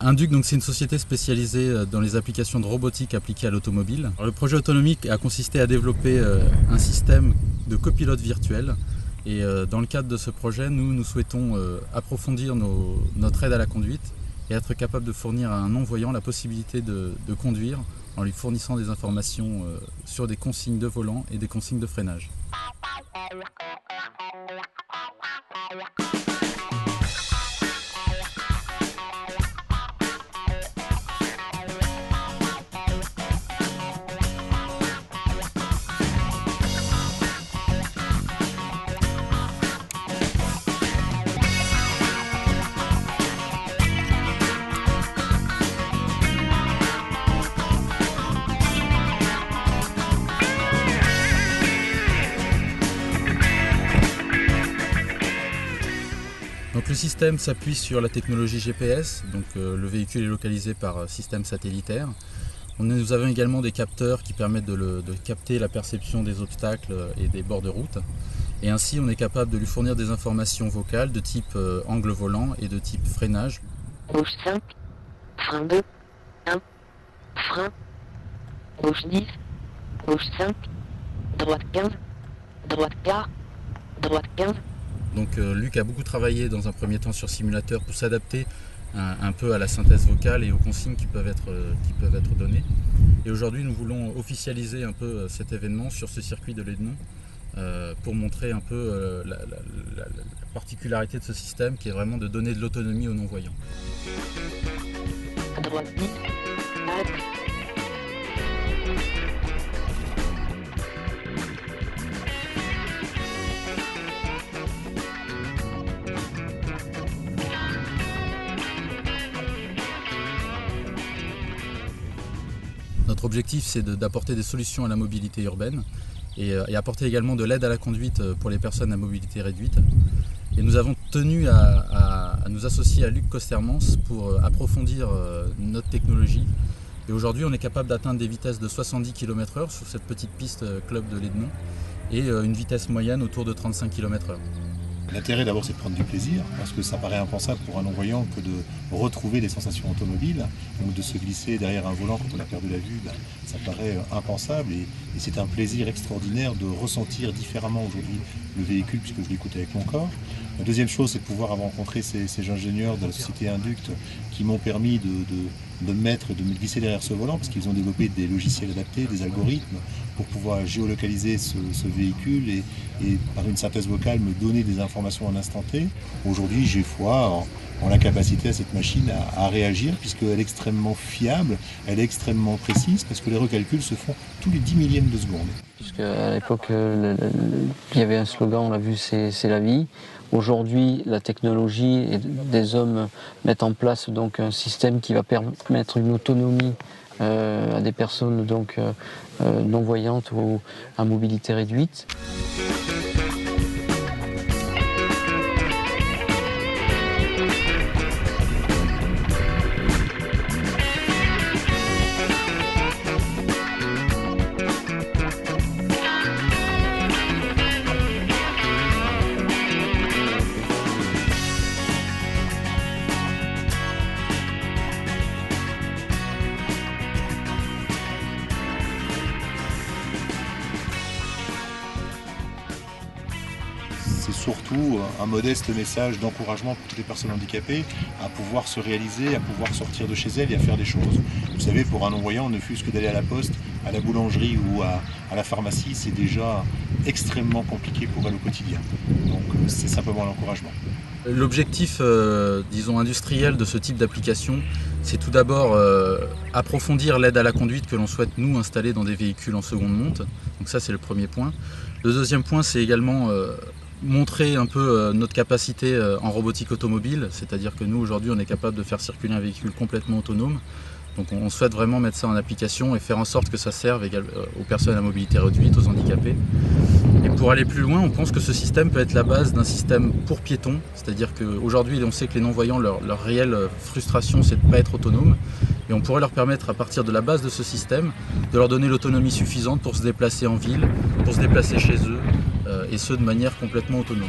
Induc, c'est une société spécialisée dans les applications de robotique appliquées à l'automobile. Le projet autonomique a consisté à développer un système de copilote virtuel. Et dans le cadre de ce projet, nous souhaitons approfondir notre aide à la conduite et être capable de fournir à un non-voyant la possibilité de conduire en lui fournissant des informations sur des consignes de volant et des consignes de freinage. Le système s'appuie sur la technologie GPS, le véhicule est localisé par système satellitaire. Nous avons également des capteurs qui permettent de capter la perception des obstacles et des bords de route. Et ainsi, on est capable de lui fournir des informations vocales de type angle volant et de type freinage. Gauche 5, frein 2, 1, frein, gauche 10, gauche 5, droite 15, droite quart, droite 15. Luc a beaucoup travaillé dans un premier temps sur simulateur pour s'adapter un peu à la synthèse vocale et aux consignes qui peuvent être données. Et aujourd'hui, nous voulons officialiser un peu cet événement sur ce circuit de l'Ednon pour montrer un peu la particularité de ce système qui est vraiment de donner de l'autonomie aux non-voyants. À droite 10, arrête. Notre objectif, c'est d'apporter des solutions à la mobilité urbaine et apporter également de l'aide à la conduite pour les personnes à mobilité réduite. Et nous avons tenu à nous associer à Luc Kostermans pour approfondir notre technologie. Et aujourd'hui, on est capable d'atteindre des vitesses de 70 km/h sur cette petite piste club de l'Ednon et une vitesse moyenne autour de 35 km/h. L'intérêt d'abord c'est de prendre du plaisir, parce que ça paraît impensable pour un non-voyant que de retrouver des sensations automobiles, donc de se glisser derrière un volant quand on a perdu la vue, ça paraît impensable et c'est un plaisir extraordinaire de ressentir différemment aujourd'hui le véhicule puisque je l'écoute avec mon corps. La deuxième chose c'est de pouvoir avoir rencontré ces ingénieurs de la société Induc qui m'ont permis de me glisser derrière ce volant parce qu'ils ont développé des logiciels adaptés, des algorithmes pour pouvoir géolocaliser ce véhicule et par une synthèse vocale me donner des informations en instant T. Aujourd'hui, j'ai foi en la capacité à cette machine à réagir puisqu'elle est extrêmement fiable, elle est extrêmement précise parce que les recalculs se font tous les 10 millièmes de seconde. Puisque à l'époque, il y avait un slogan, on l'a vu, c'est la vie. Aujourd'hui, la technologie et des hommes mettent en place donc un système qui va permettre une autonomie à des personnes donc non-voyantes ou à mobilité réduite. C'est surtout un modeste message d'encouragement pour toutes les personnes handicapées à pouvoir se réaliser, à pouvoir sortir de chez elles et à faire des choses. Vous savez, pour un non-voyant, ne fût-ce que d'aller à la poste, à la boulangerie ou à la pharmacie, c'est déjà extrêmement compliqué pour elle au quotidien. Donc c'est simplement l'encouragement. L'objectif, disons, industriel de ce type d'application, c'est tout d'abord approfondir l'aide à la conduite que l'on souhaite nous installer dans des véhicules en seconde monte. Donc ça, c'est le premier point. Le deuxième point, c'est également montrer un peu notre capacité en robotique automobile, c'est-à-dire que nous aujourd'hui on est capable de faire circuler un véhicule complètement autonome. Donc on souhaite vraiment mettre ça en application et faire en sorte que ça serve aux personnes à mobilité réduite, aux handicapés. Et pour aller plus loin, on pense que ce système peut être la base d'un système pour piétons, c'est-à-dire qu'aujourd'hui on sait que les non-voyants, leur réelle frustration c'est de ne pas être autonome. Et on pourrait leur permettre à partir de la base de ce système de leur donner l'autonomie suffisante pour se déplacer en ville, pour se déplacer chez eux, et ce de manière complètement autonome.